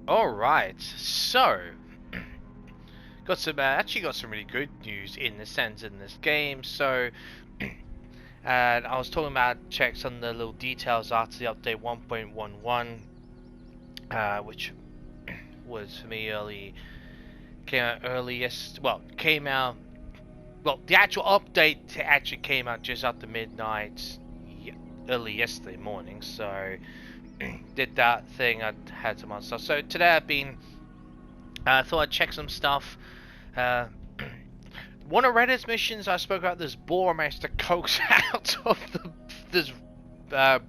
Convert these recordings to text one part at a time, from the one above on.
Alright, so got some actually got some really good news in the sense in this game. So and I was talking about checks on the little details after the update 1.11, which was for me came out earliest. Well, the actual update actually came out just after midnight, early yesterday morning. So did that thing. I had some other stuff. So today I've been. Thought I'd check some stuff. One of Reddit's missions I spoke about, this boar managed to coax out of this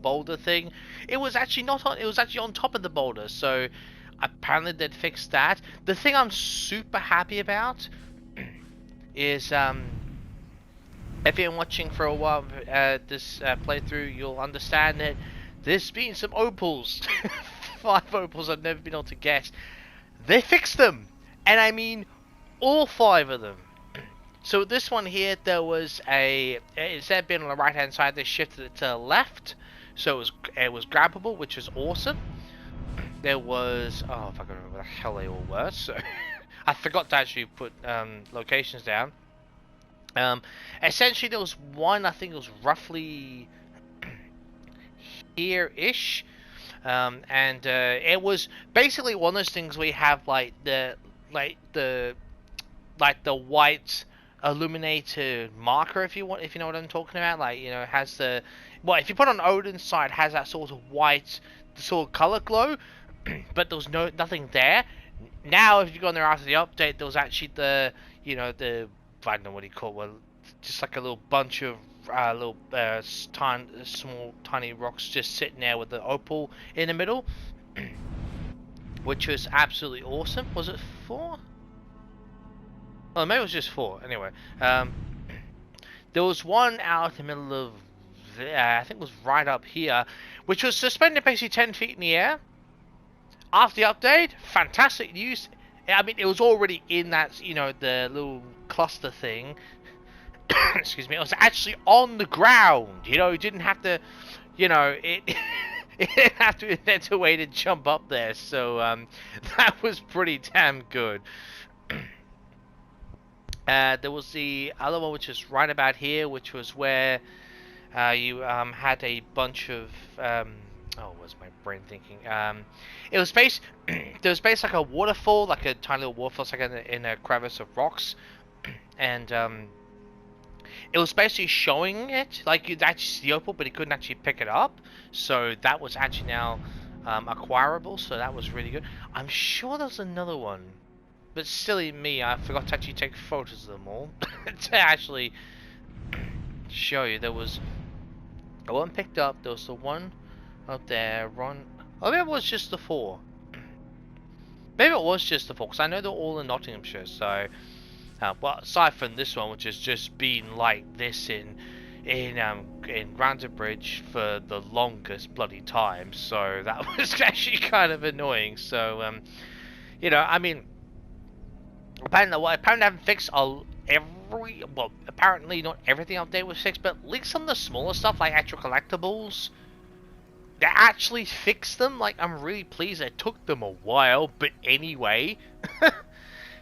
boulder thing. It was actually not on. It was actually on top of the boulder. So apparently they'd fixed that. The thing I'm super happy about is if you've been watching for a while this playthrough, you'll understand that there's been some opals. 5 opals I've never been able to guess. They fixed them, and I mean all 5 of them. So this one here, there was instead of being on the right hand side, they shifted it to the left, so it was grabbable, which was awesome. There was if I can remember what the hell they all were, so I forgot to actually put locations down. Essentially there was one, I think it was roughly here-ish. And it was basically one of those things where you have like the white illuminated marker, if you know what I'm talking about. Like, you know, it has the, well, if you put on Odin's side, it has that sort of white sort of color glow, but there was nothing there. Now if you go on there after the update, there was actually the, you know, the, I don't know what you call it, well, just like a little bunch of small tiny rocks just sitting there with the opal in the middle, which was absolutely awesome. Was it 4? Oh, maybe it was just 4. Anyway, there was one out in the middle of I think it was right up here, which was suspended basically 10 feet in the air. After the update, fantastic news. I mean, it was already in that, you know, the little cluster thing. Excuse me, it was actually on the ground. You know, you didn't have to, you know, it didn't have to invent a way to jump up there. So that was pretty damn good. There was the other one, which is right about here, which was where you had a bunch of what was my brain thinking? It was based. There was based like a waterfall, like a tiny little waterfall, like in a crevice of rocks, and it was basically showing it, like you'd actually see the opal, but you couldn't actually pick it up. So that was actually now acquirable, so that was really good. I'm sure there's another one, but silly me, I forgot to actually take photos of them all to actually show you. There was one picked up, there was the one up there, oh, maybe it was just the 4. Maybe it was just the 4, because I know they're all in Nottinghamshire, so... well, aside from this one, which has just been like this in Granted Bridge for the longest bloody time, so that was actually kind of annoying. So, you know, I mean, apparently they haven't fixed apparently not everything update was fixed, but at least some of the smaller stuff, like actual collectibles, they actually fixed them. Like, I'm really pleased. It took them a while, but anyway.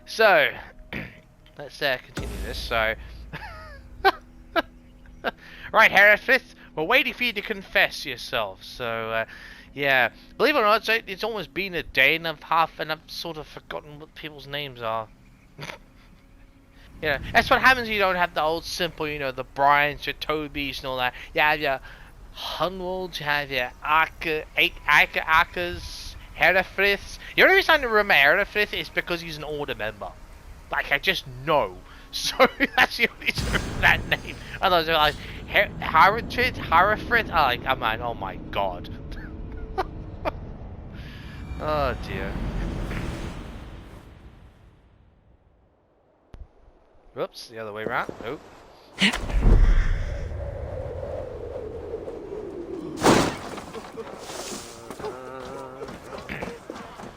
So... let's continue this. So, right, Herefith, we're waiting for you to confess yourself. So, yeah, believe it or not, it's almost been a day and a half, and I've sort of forgotten what people's names are. Yeah, that's what happens. You don't have the old simple, you know, the Bryans, your Tobys, and all that. You have your Hunwalds, you have your Akkers, Herefiths. The only reason I remember Herefith is because he's an order member. Like, I just know. So, that's the only reason for that name. Otherwise, like, Hereford? I'm like, oh my god. Oh dear. Whoops, the other way around. Nope.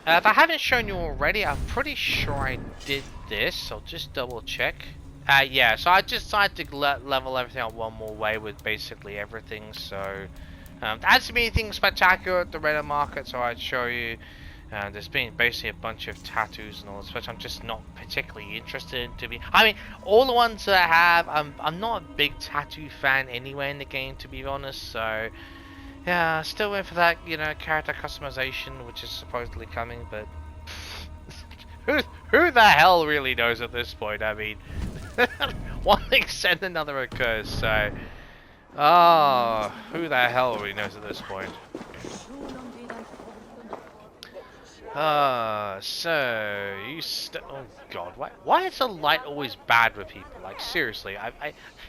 If I haven't shown you already, I'm pretty sure I did this. I'll just double check. Yeah, so I just decided to level everything up one more way with basically everything. So, there hasn't been anything spectacular at the Reddit market, so I'd show you. There's been basically a bunch of tattoos and all this, which I'm just not particularly interested in. I mean, all the ones that I have, I'm not a big tattoo fan anyway in the game, to be honest. So yeah, still waiting for that, you know, character customization, which is supposedly coming. But who the hell really knows at this point? I mean, one thing said another occurs. So who the hell really knows at this point? So you oh god, why is the light always bad with people? Like seriously,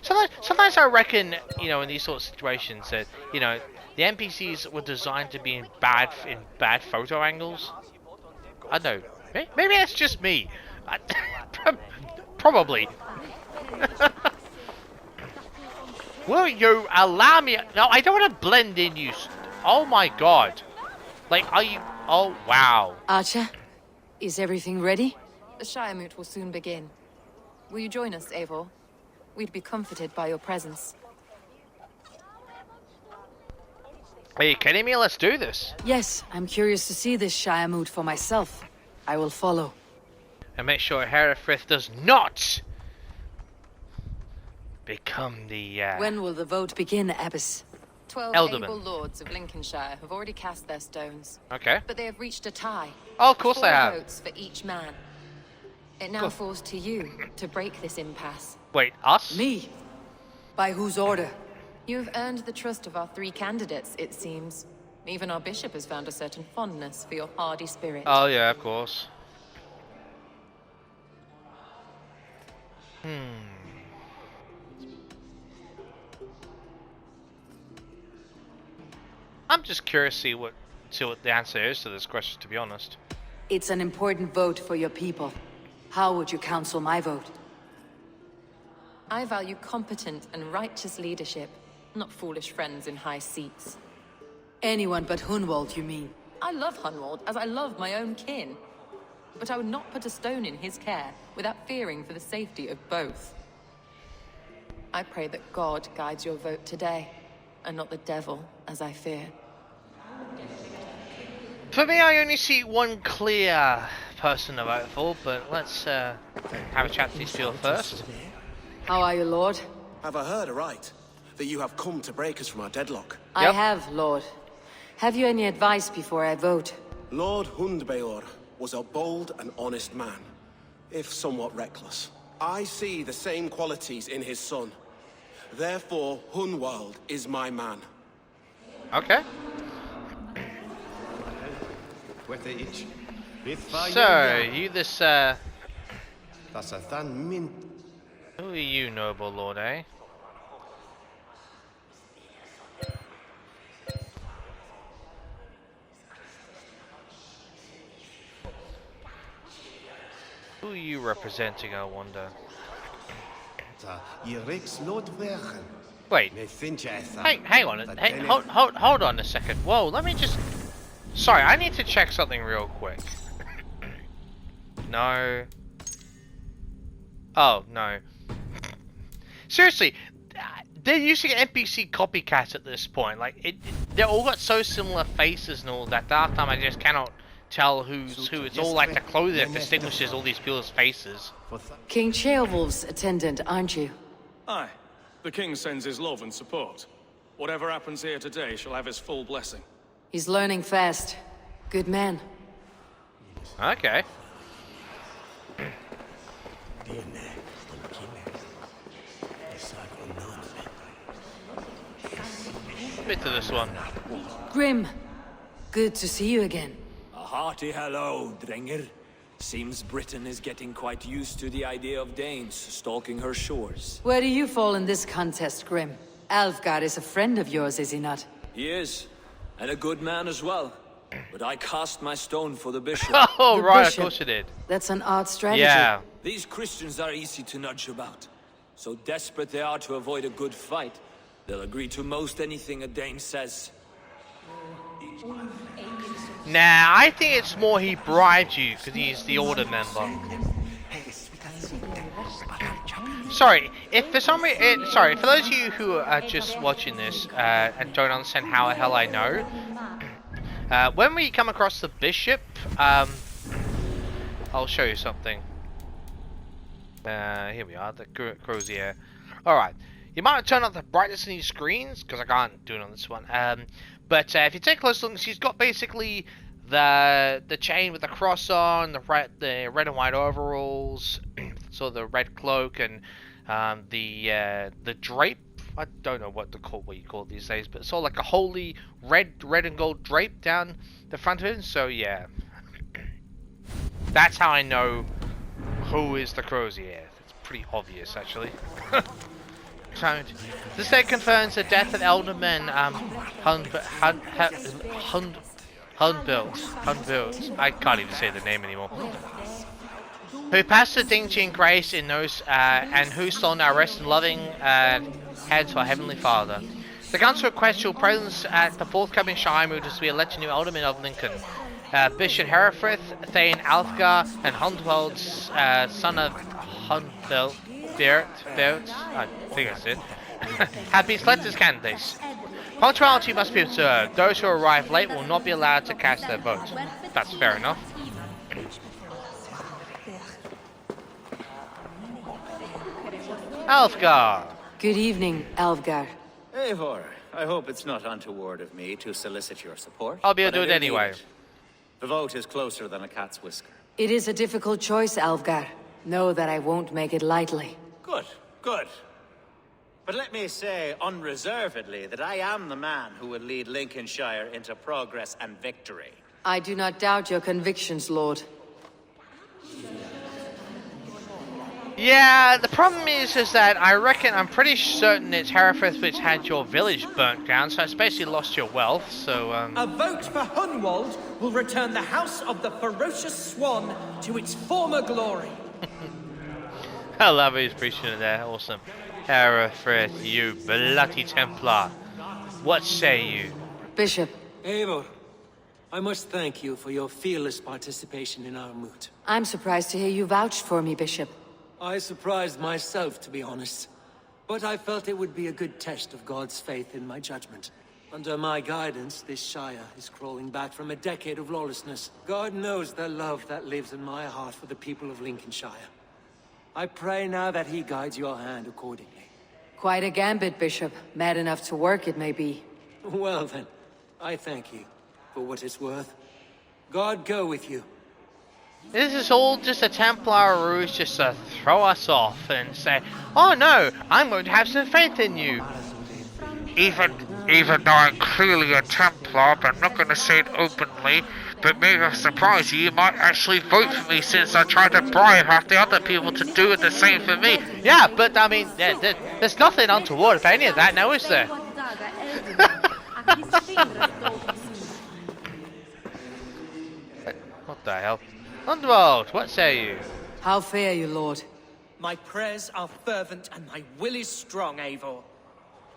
sometimes I reckon, you know, in these sort of situations that, you know, the NPCs were designed to be in bad photo angles. I don't know, maybe that's just me. Probably. Will you allow me? No, I don't want to blend in, you. Oh my god. Like, are you? Oh, wow. Archer, is everything ready? The Shiremoot will soon begin. Will you join us, Eivor? We'd be comforted by your presence. Are you kidding me? Let's do this. Yes, I'm curious to see this Shiremoot for myself. I will follow. And make sure Herefrith does not become the, When will the vote begin, Abbess? 12 Elderman. able lords of Lincolnshire have already cast their stones. Okay. But they have reached a tie. Oh, of course 4 they have. votes for each man. It now falls to you to break this impasse. Wait, us? Me? By whose order? You have earned the trust of our 3 candidates, it seems. Even our bishop has found a certain fondness for your hardy spirit. Oh yeah, of course. I'm just curious to see what the answer is to this question, to be honest. It's an important vote for your people. How would you counsel my vote? I value competent and righteous leadership, not foolish friends in high seats. Anyone but Hunwald, you mean? I love Hunwald as I love my own kin. But I would not put a stone in his care without fearing for the safety of both. I pray that God guides your vote today, and not the devil, as I fear. For me, I only see one clear person to vote for, but let's have a chat to these people first. How are you, Lord? Have I heard aright that you have come to break us from our deadlock? I have, Lord. Have you any advice before I vote? Lord Hundbeor was a bold and honest man, if somewhat reckless. I see the same qualities in his son. Therefore, Hunwald is my man. Okay. So, you this, who are you, noble lord, eh? Who are you representing, I wonder? Wait. Hang on. Hold on a second. Whoa, let me just... Sorry, I need to check something real quick. No. Oh, no. Seriously, they're using NPC copycats at this point. Like, they all got so similar faces and all that. That time I just cannot tell who's who. It's all like the clothing that distinguishes all these people's faces. King Ceolwulf's attendant, aren't you? Aye. The king sends his love and support. Whatever happens here today shall have his full blessing. He's learning fast. Good man. Okay. Bit to this one. Grim, good to see you again. A hearty hello, Drenger. Seems Britain is getting quite used to the idea of Danes stalking her shores. Where do you fall in this contest, Grim? Alfgar is a friend of yours, is he not? He is, and a good man as well. But I cast my stone for the bishop. Oh, The right, bishop. of course you did. That's an odd strategy. Yeah. These Christians are easy to nudge about. So desperate they are to avoid a good fight, they'll agree to most anything a Dane says. Nah, I think it's more he bribed you because he's the order member. Sorry, if for some reason, sorry, for those of you who are just watching this and don't understand how the hell I know, When we come across the bishop, I'll show you something. Here we are, the crozier. Alright, you might turn up the brightness in these screens, because I can't do it on this one. But if you take a close look, she's got basically the chain with the cross on, the red and white overalls, so the red cloak, and the drape. I don't know what you call it these days, but it's all like a holy red and gold drape down the front of it. So yeah, that's how I know who is the crozier. It's pretty obvious, actually. So, this day confirms the death of Alderman Hundbuilt. I can't even say the name anymore. Who passed the dignity and grace in those, and who stole our rest and loving hands for our Heavenly Father. The council requests your presence at the forthcoming Shire move to be elected new Alderman of Lincoln. Bishop Herefrith, Thane Alfgar, and Hundwald's son of Hundbuilt, I think that's it, have been selected as candidates. Punctuality must be observed. Those who arrive late will not be allowed to cast their vote. That's fair enough. Alfgar! Good evening, Alfgar. Eivor, I hope it's not untoward of me to solicit your support. I'll be able to do it anyway. The vote is closer than a cat's whisker. It is a difficult choice, Alfgar. Know that I won't make it lightly. Good, good. But let me say unreservedly that I am the man who will lead Lincolnshire into progress and victory. I do not doubt your convictions, Lord. Yeah, the problem is that I'm pretty certain it's Herefrith which had your village burnt down, so it's basically lost your wealth, so, A vote for Hunwald will return the House of the Ferocious Swan to its former glory. I love his preaching there, awesome. Herefrith, you bloody Templar. What say you? Bishop. Eivor, I must thank you for your fearless participation in our moot. I'm surprised to hear you vouch for me, Bishop. I surprised myself, to be honest. But I felt it would be a good test of God's faith in my judgment. Under my guidance, this Shire is crawling back from a decade of lawlessness. God knows the love that lives in my heart for the people of Lincolnshire. I pray now that he guides your hand accordingly. Quite a gambit, Bishop. Mad enough to work, it may be. Well then, I thank you for what it's worth. God go with you. This is all just a Templar ruse just to throw us off and say, oh no, I'm going to have some faith in you. Even though I'm clearly a Templar, but I'm not going to say it openly, but maybe I'll surprise you, you might actually vote for me since I tried to bribe half the other people to do the same for me. Yeah, but I mean, there's nothing untoward about any of that now, is there? What the hell? Underworld, what say you? How fare you, Lord? My prayers are fervent and my will is strong, Eivor.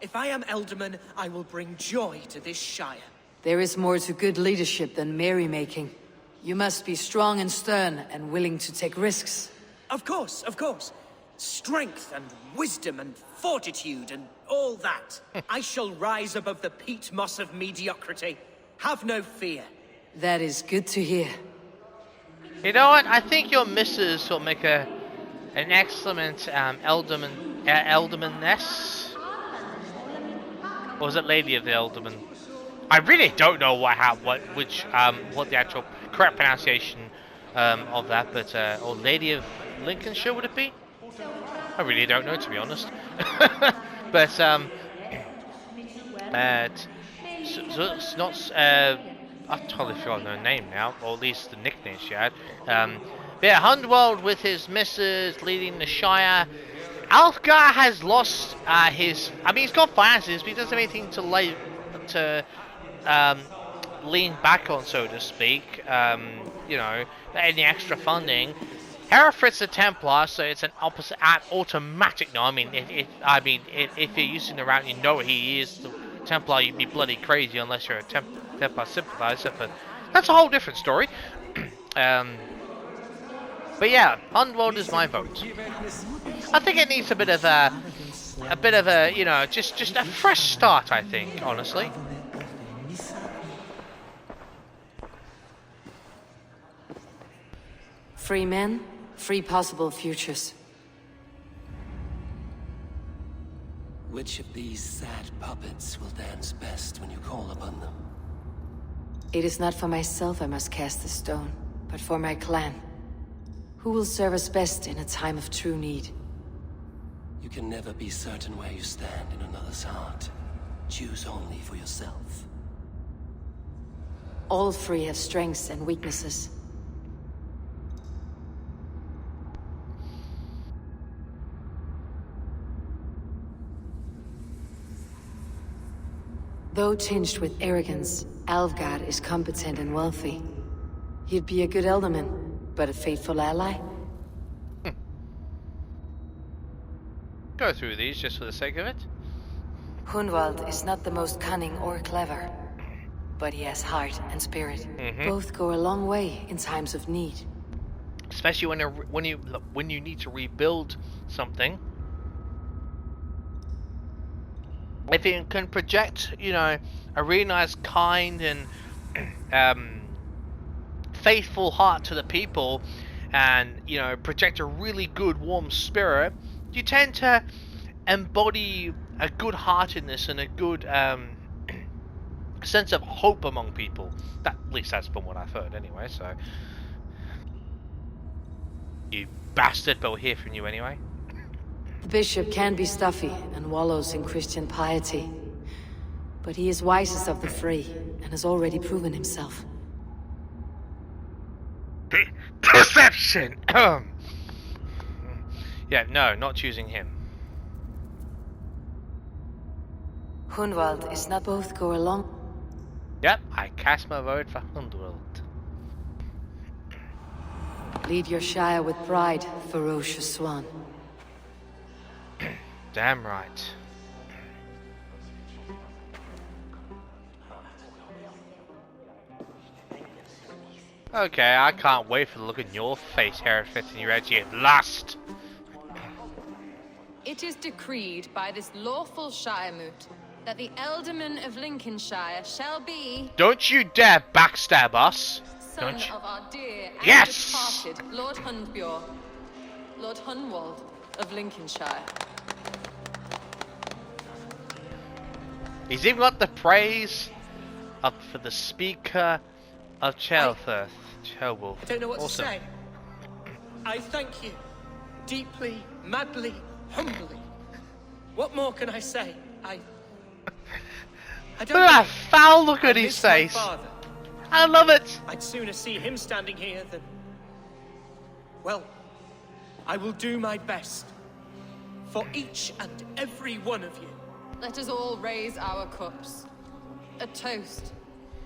If I am Elderman, I will bring joy to this Shire. There is more to good leadership than merrymaking. You must be strong and stern and willing to take risks. Of course, of course. Strength and wisdom and fortitude and all that. I shall rise above the peat moss of mediocrity. Have no fear. That is good to hear. You know what? I think your missus will make an excellent Eldermaness. Or was it Lady of the Elderman? I really don't know what the actual correct pronunciation of that, but or Lady of Lincolnshire would it be? I really don't know, to be honest. But so it's not. I've totally forgotten her name now, or at least the nickname she had. But yeah, Hundwald with his missus leading the Shire. Alfgar has lost his. I mean, he's got finances, but he doesn't have anything to lean back on, so to speak. You know, any extra funding. Hereford's a Templar, so it's an opposite automatic. No, I mean, if you're using the route, you know he is the Templar. You'd be bloody crazy unless you're a Templar sympathizer. But that's a whole different story. But yeah, Hundwald is my vote. I think it needs a bit of a, you know, just a fresh start. I think, honestly. Free men, free possible futures. Which of these sad puppets will dance best when you call upon them? It is not for myself I must cast the stone, but for my clan. Who will serve us best in a time of true need? You can never be certain where you stand in another's heart. Choose only for yourself. All three have strengths and weaknesses. Though tinged with arrogance, Alfgard is competent and wealthy. He'd be a good elderman, but a faithful ally? Go through these just for the sake of it. Hunwald is not the most cunning or clever, but he has heart and spirit. Both go a long way in times of need. Especially when you need to rebuild something. If it can project, you know, a really nice, kind and faithful heart to the people, and you know, project a really good, warm spirit, you tend to embody a good-heartedness and a good sense of hope among people. At least that's from what I've heard, anyway. So, you bastard, but we'll hear from you anyway. The bishop can be stuffy and wallows in Christian piety, but he is wisest of the three and has already proven himself. Deception! Yeah, no, not choosing him. Hunwald is not both go along. Yep, I cast my vote for Hunwald. Lead your shire with pride, ferocious swan. Damn right. Okay, I can't wait for the look in your face, Hereford, and your edgy at last. It is decreed by this lawful Shiremoot that the Ealdorman of Lincolnshire shall be... Don't you dare backstab us! son of our dear and Yes! departed Lord Hundbjorn, Lord Hunwald of Lincolnshire. He's even got the praise up for the Speaker of Chelfirth. Chelwolf. I don't know what Awesome. to say. I thank you. Deeply, madly, humbly. What more can I say? I Look don't at that know. foul look I at his miss my face. father. I love it. I'd sooner see him standing here than... Well, I will do my best. For each and every one of you. Let us all raise our cups. A toast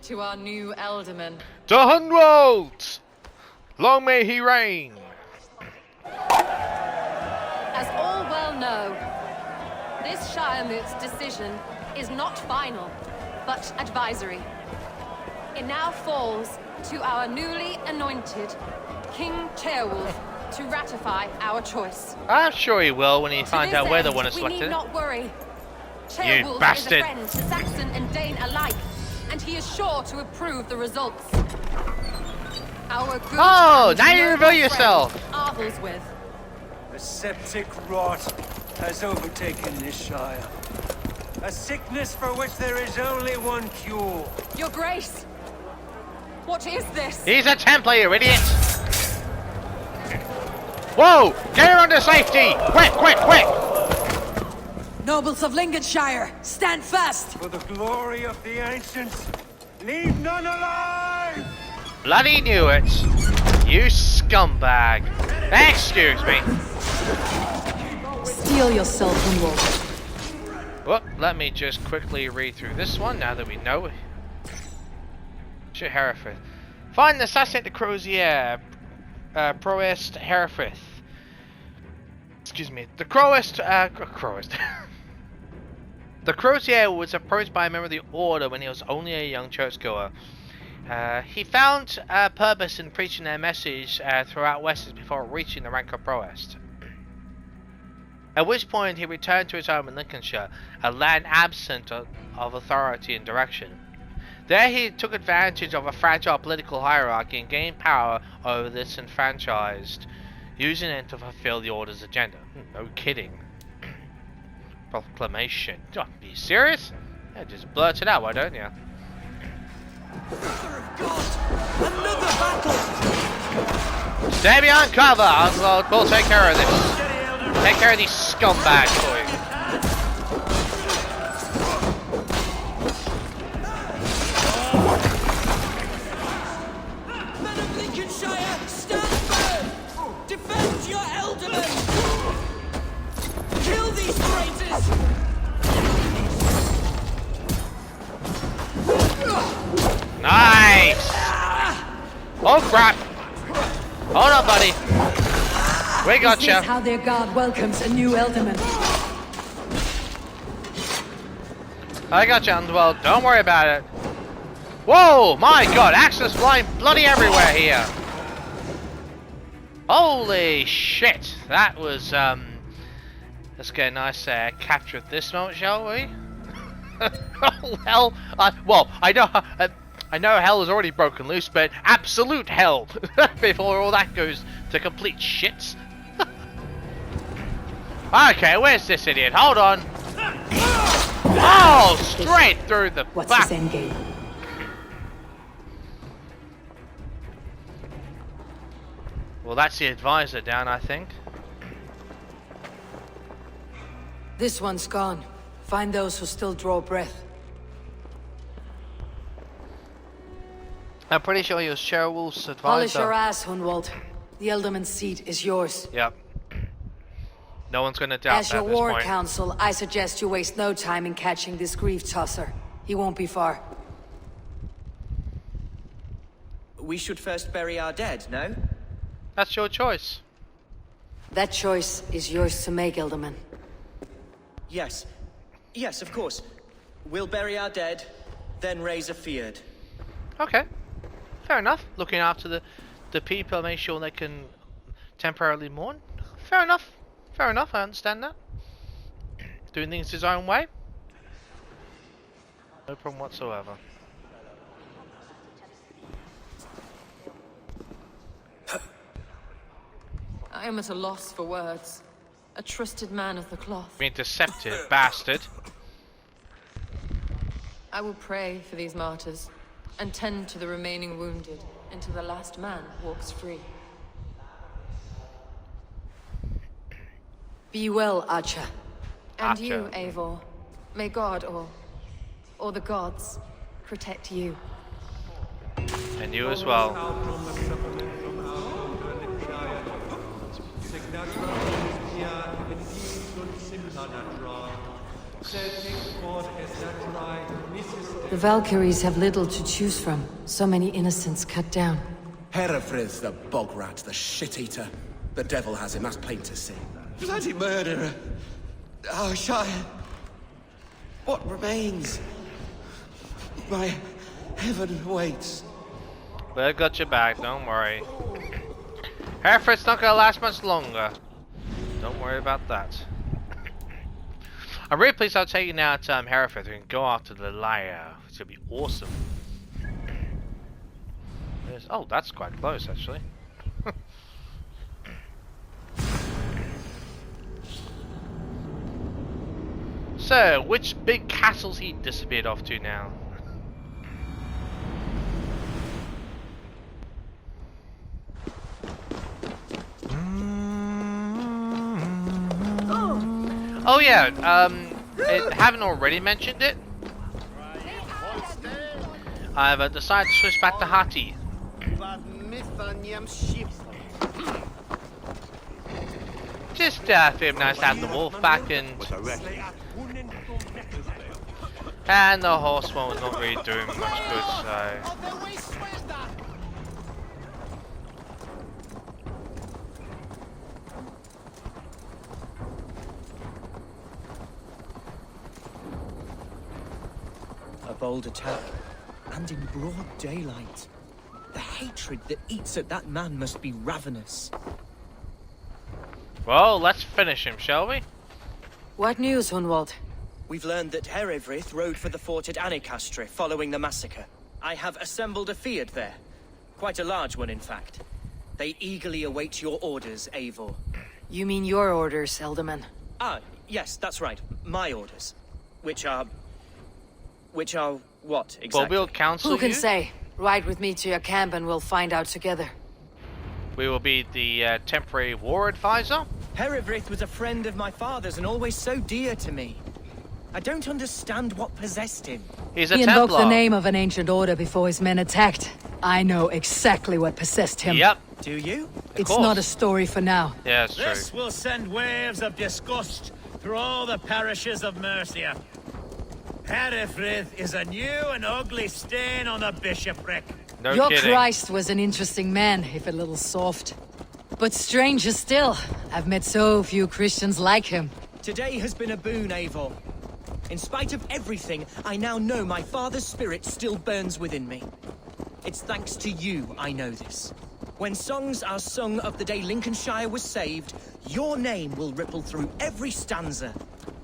to our new Ealdorman. To Hunwald! Long may he reign. As all well know, this Shiremoot's decision is not final, but advisory. It now falls to our newly anointed King Ceolwulf to ratify our choice. I'm sure he will when he finds out where the one is We need selected. not worry. Ceolwulf is bastard. a friend to Saxon and Dane alike, and he is sure to approve the results. Our good Oh, and now you noble reveal friend, yourself. Arthelswith. A septic rot has overtaken this shire. A sickness for which there is only one cure. Your Grace, what is this? He's a Templar, you idiot! Whoa! Get her under safety! Quick, quick, quick! Nobles of Lincolnshire, stand fast! For the glory of the ancients, leave none alive! Bloody knew it! You scumbag! Excuse me! Steel yourself, Hunwald. Well, let me just quickly read through this one now that we know. Shit, Hereford. Find and assassinate the Crozier. Proest Hereford. Excuse me. The Croest. The Crozier was approached by a member of the Order when he was only a young churchgoer. He found purpose in preaching their message throughout Wessex before reaching the rank of Proest. At which point he returned to his home in Lincolnshire, a land absent of authority and direction. There he took advantage of a fragile political hierarchy and gained power over the disenfranchised, using it to fulfill the Order's agenda. No kidding. Proclamation. Oh, are you serious? Yeah, just blurt it out, why don't you? Another battle! Stay behind cover! We'll take care of this. Take care of these scumbags for you. Men of Lincolnshire, stand firm! Defend your ealdormen! Kill these traitors! Nice! Oh crap! Hold on, buddy. We got This you. is how their god welcomes a new ealdorman. I got you, Underworld. Don't worry about it. Whoa! My God! Axes flying bloody everywhere here. Holy shit! That was Let's get a nice capture of this moment, shall we? Oh hell! Well, I know hell is already broken loose, but absolute hell before all that goes to complete shits. Okay, where's this idiot? Hold on. Oh, straight through the What's back. his endgame? Well, that's the advisor down, I think. This one's gone. Find those who still draw breath. I'm pretty sure he was Sherwolf's Polish your advisor. ass, Hunwald. The Ealdorman's seat is yours. Yep. No one's gonna doubt As that your at this war point. council, I suggest you waste no time in catching this grief tosser. He won't be far. We should first bury our dead, no? That's your choice. That choice is yours to make, Ealdorman. Yes. Yes, of course. We'll bury our dead, then raise a feared. Okay. Fair enough. Looking after the people, make sure they can temporarily mourn. Fair enough. Fair enough, I understand that. Doing things his own way. No problem whatsoever. I am at a loss for words. A trusted man of the cloth. You mean deceptive bastard. I will pray for these martyrs and tend to the remaining wounded until the last man walks free. Be well, Archer. And Archer. you, Eivor. May God or the gods protect you. And you as well. The Valkyries have little to choose from. So many innocents cut down. Herefrith, the bog rat, the shit-eater. The devil has him, that's plain to see. Bloody murderer! Our Shire! What remains? My heaven waits. We've got your back, don't worry. Hereford's not gonna last much longer. Don't worry about that. I'm really pleased I'll take you now to Hereford. We can go after the Layla. It's gonna be awesome. Oh, that's quite close actually. So, which big castles he disappeared off to now? Oh yeah, haven't already mentioned it. I've decided to switch back to Hati. Just feel nice to have the wolf back and the horse one was not really doing much good, so. A bold attack, and in broad daylight. The hatred that eats at that man must be ravenous. Well, let's finish him, shall we? What news, Hunwald? We've learned that Herefrith rode for the fort at Anacastre following the massacre. I have assembled a field there. Quite a large one, in fact. They eagerly await your orders, Eivor. You mean your orders, Elderman? Ah, yes, that's right. My orders. Which are what, exactly? Well, we'll counsel Who can you. say? Ride with me to your camp and we'll find out together. We will be the temporary war advisor. Herivrid was a friend of my father's and always so dear to me. I don't understand what possessed him. He's a He Templar. invoked the name of an ancient order before his men attacked. I know exactly what possessed him. Yep. Do you? It's not a story for now. Yeah, it's true. This will send waves of disgust through all the parishes of Mercia. Herefrith is a new and ugly stain on the bishopric. No Your kidding. Christ was an interesting man, if a little soft. But stranger still, I've met so few Christians like him. Today has been a boon, Eivor. In spite of everything, I now know my father's spirit still burns within me. It's thanks to you I know this. When songs are sung of the day Lincolnshire was saved, your name will ripple through every stanza.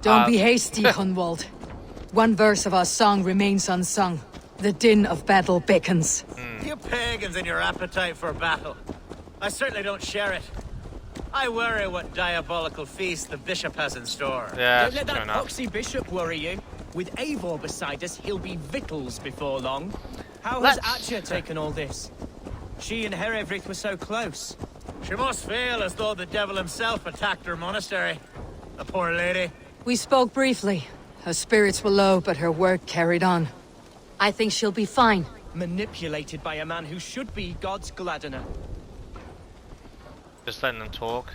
Don't be hasty, Hunwald. One verse of our song remains unsung. The din of battle beckons. You pagans and your appetite for battle. I certainly don't share it. I worry what diabolical feast the bishop has in store. Yeah, Don't let that fair enough. poxy bishop worry you. With Eivor beside us, he'll be victuals before long. How Let's- has Atcha taken all this? She and Herivrid were so close. She must feel as though the devil himself attacked her monastery. The poor lady. We spoke briefly. Her spirits were low, but her work carried on. I think she'll be fine. Manipulated by a man who should be God's gladdener. Just letting them talk.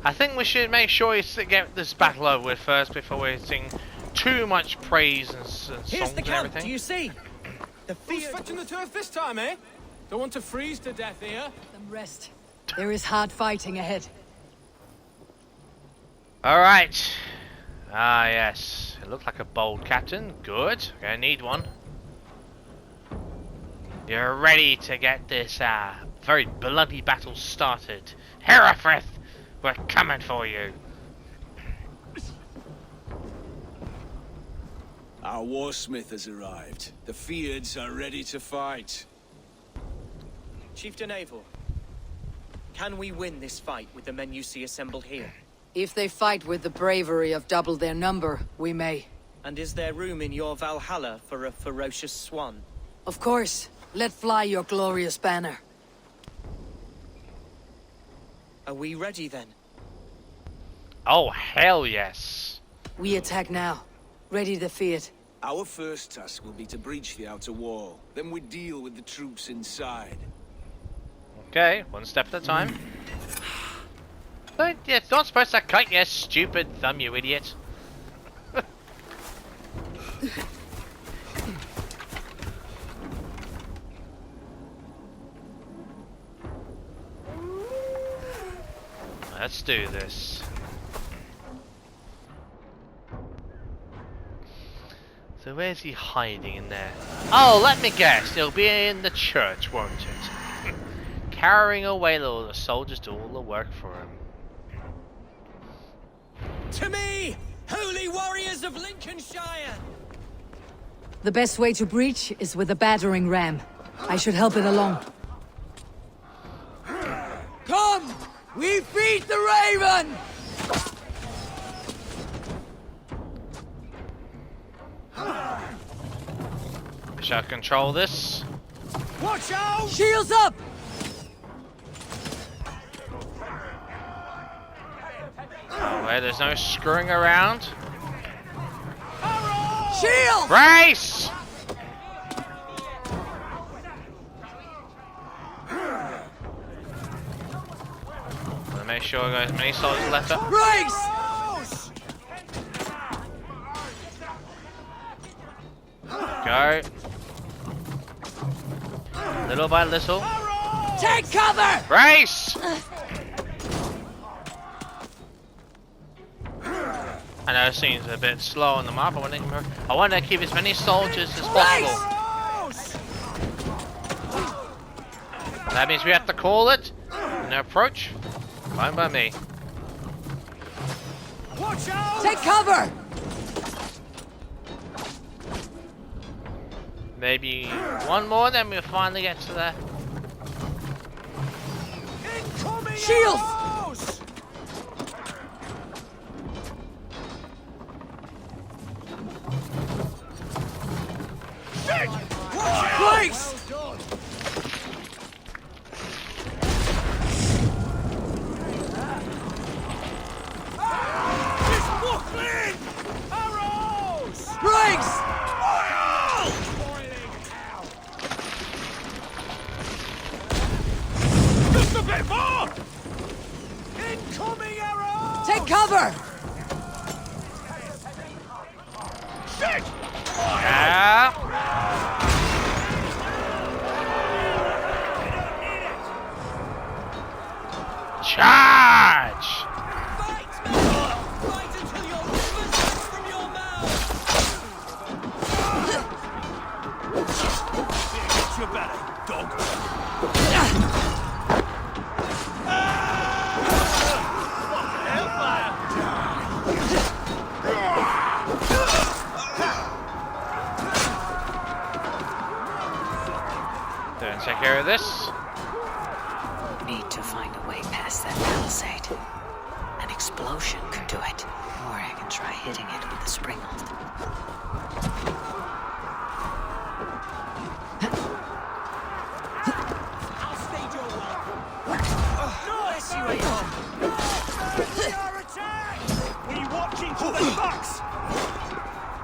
I think we should make sure we get this battle over with first before we sing too much praise and songs Here's the and camp, everything. do you see? The Who's field... fetching the turf this time, eh? Don't want to freeze to death here. Them rest. There is hard fighting ahead. Alright. Ah, yes. It looked like a bold captain. Good. Gonna need one. You're ready to get this very bloody battle started. Herefrith, we're coming for you. Our warsmith has arrived. The Feards are ready to fight. Chieftain Eivor, can we win this fight with the men you see assembled here? If they fight with the bravery of double their number, we may. And is there room in your Valhalla for a ferocious swan? Of course. Let fly your glorious banner. Are we ready then? Oh, hell yes. We attack now. Ready to fight. Our first task will be to breach the outer wall. Then we deal with the troops inside. Okay, one step at a time. But you're not supposed to cut your stupid thumb, you idiot. Let's do this. So where's he hiding in there? Oh, let me guess. He'll be in the church, won't it? Carrying away all the soldiers do all the work for him. To me, holy warriors of Lincolnshire! The best way to breach is with a battering ram. I should help it along. Come! We feed the raven! We shall control this. Watch out! Shields up! Where there's no screwing around. Shield! Brace! Wanna make sure I got as many soldiers left up. Brace! Go. Little by little. Take cover! Brace! I know it seems a bit slow on the map. I want to keep as many soldiers as possible. That means we have to call it. And approach. Fine by me. Watch out! Take cover! Maybe one more, then we'll finally get to the... Shields! Grace! Grace! Just a bit more! Incoming arrows! Take cover! Shit! Yeah. Charge! Fight until your rivers gush from your mouth! Get your belly, dog. Don't take care of this. Need to find a way past that palisade. An explosion could do it. Or I can try hitting it with the spring ult. I'll stage your welcome. Bless you, Eivor. We are attacked! We watching for the fox!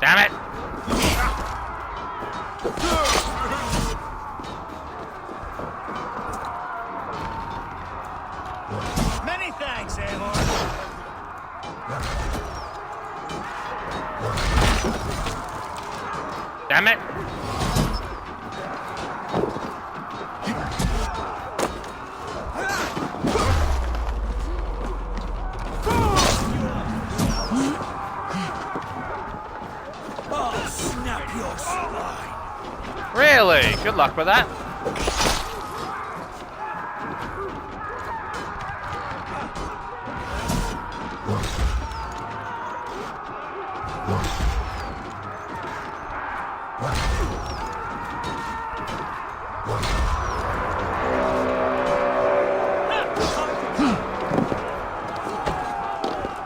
Damn it! Many thanks, Eivor. Damn it! Oh, snap your spine! Really? Good luck with that.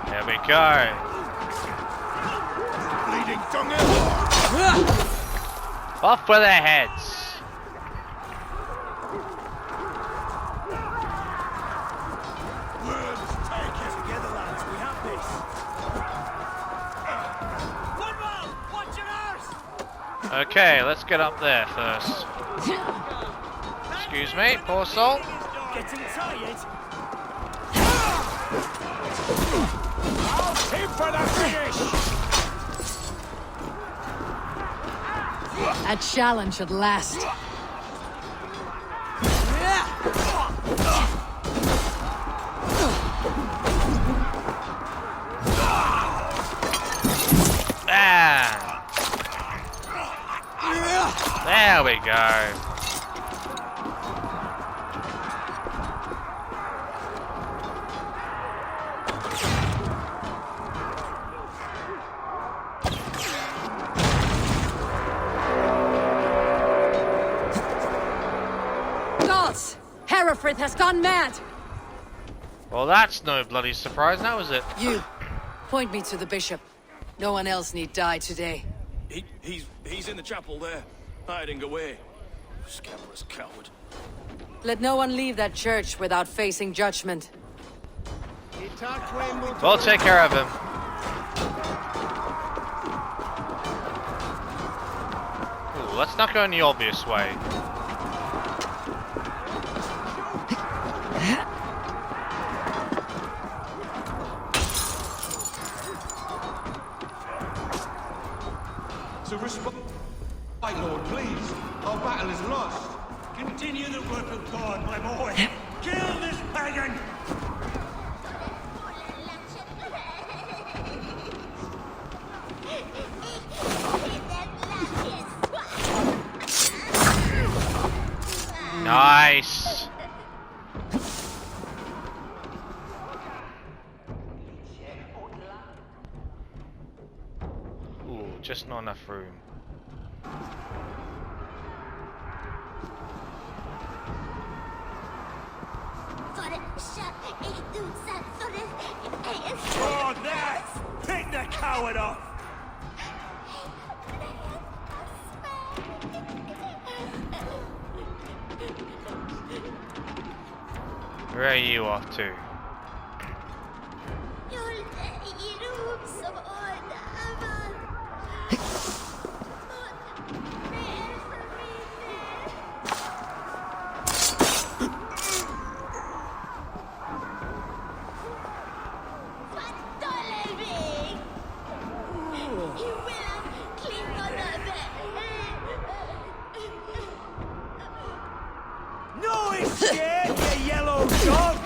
There we go. Bleeding tongue. Off with their heads. Together, lads, we have this. Football, watch your arse! Okay, let's get up there first. Excuse me, poor soul. Getting tired. I'll aim for the finish! A challenge at last. Ah. There we go. Gods! Herefrith has gone mad! Well, that's no bloody surprise now, is it? You, point me to the bishop. No one else need die today. He's in the chapel there, hiding away. Scandalous coward. Let no one leave that church without facing judgment. We'll take care of him. Ooh, let's not go in the obvious way. To respond, my lord, please. Our battle is lost. Continue the work of God, my boy. Kill this pagan! Nice. Ooh, just not enough room. Oh, that! Pick the coward off! Where are you off to? No escape, you yellow dog!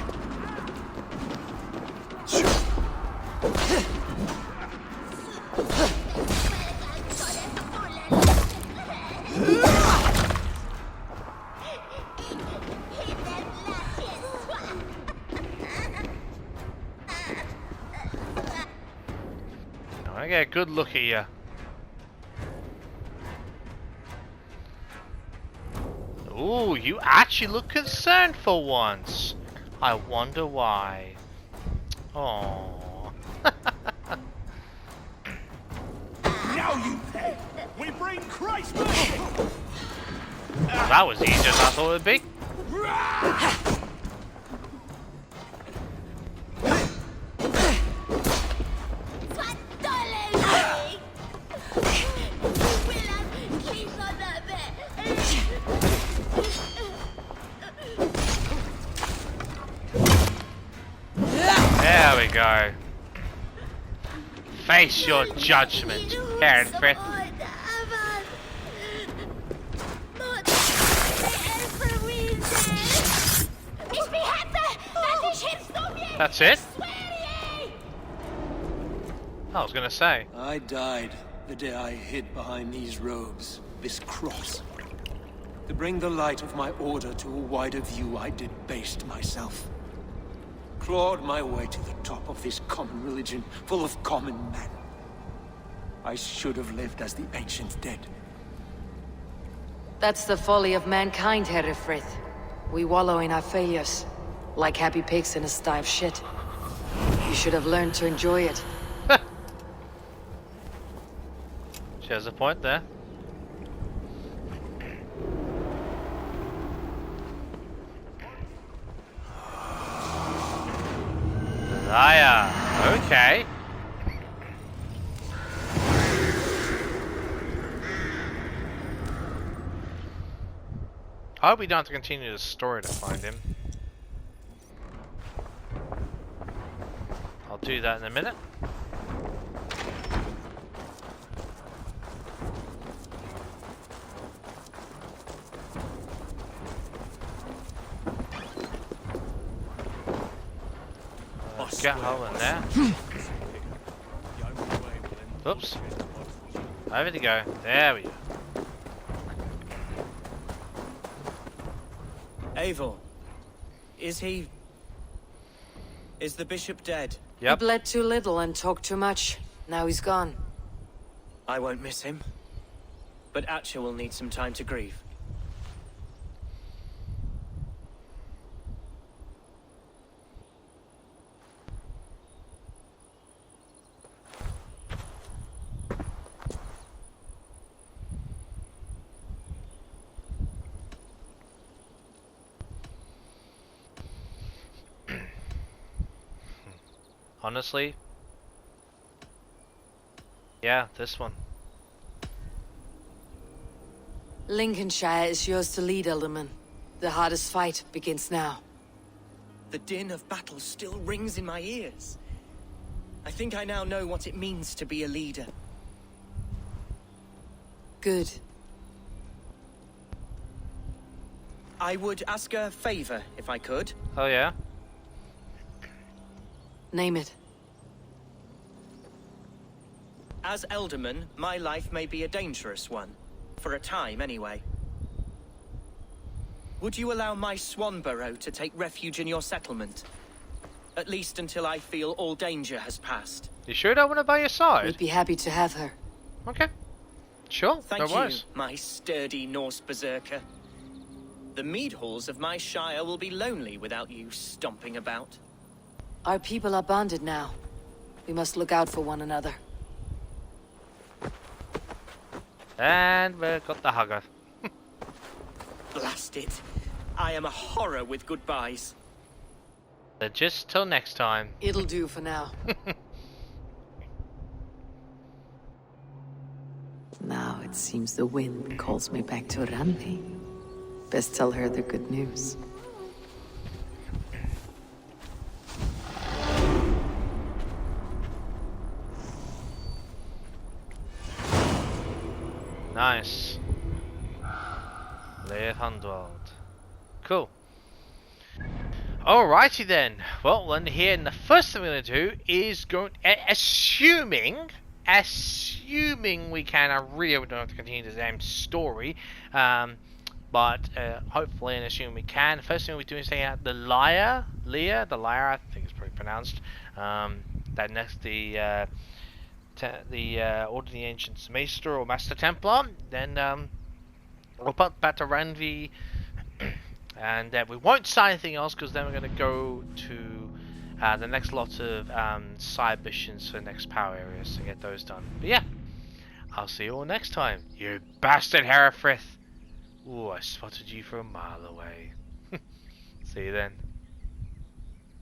I get a good look at you. Ooh, you actually look concerned for once. I wonder why. Oh. Now you pay! We bring Christ back! Well, that was easier than I thought it would be. There we go. Face your judgment, Eivor. That's it? I was gonna say. I died the day I hid behind these robes, this cross. To bring the light of my order to a wider view, I debased myself. Clawed my way to the top of this common religion, full of common men. I should have lived as the ancient dead. That's the folly of mankind, Eivor. We wallow in our failures, like happy pigs in a sty of shit. You should have learned to enjoy it. She has a point there. Liar. Okay. I hope we don't have to continue the story to find him. I'll do that in a minute. Get a hole in there. Oops. Over to go. There we go. Eivor, is he... is the bishop dead? Yep. He bled too little and talked too much. Now he's gone. I won't miss him. But Atcha will need some time to grieve. Honestly, yeah, this one. Lincolnshire is yours to lead, Alderman. The hardest fight begins now. The din of battle still rings in my ears. I think I now know what it means to be a leader. Good. I would ask a favor, if I could. Oh yeah? Name it. As Elderman, my life may be a dangerous one. For a time, anyway. Would you allow my Swanborough to take refuge in your settlement? At least until I feel all danger has passed. You sure don't want her by your side? We'd be happy to have her. Okay. Sure, Thank no worries. you, my sturdy Norse berserker. The mead halls of my shire will be lonely without you stomping about. Our people are bonded now. We must look out for one another. And we've got the hugger. Blast it. I am a horror with goodbyes. So just till next time. It'll do for now. Now it seems the wind calls me back to Randi. Best tell her the good news. Nice. Leerhandwald. Cool. Alrighty then. Well, then here, and the first thing we're going to do is assuming we can. I really don't have to continue the same story, but hopefully, and assuming we can. The first thing we do is take out the Layla, I think it's probably pronounced. That next the Order of the Ancient Maester or Master Templar. Then we'll put back to Randi, and we won't say anything else because then we're going to go to the next lot of side missions for the next power areas to get those done. But yeah, I'll see you all next time. You bastard Herefrith! Ooh, I spotted you from a mile away. See you then.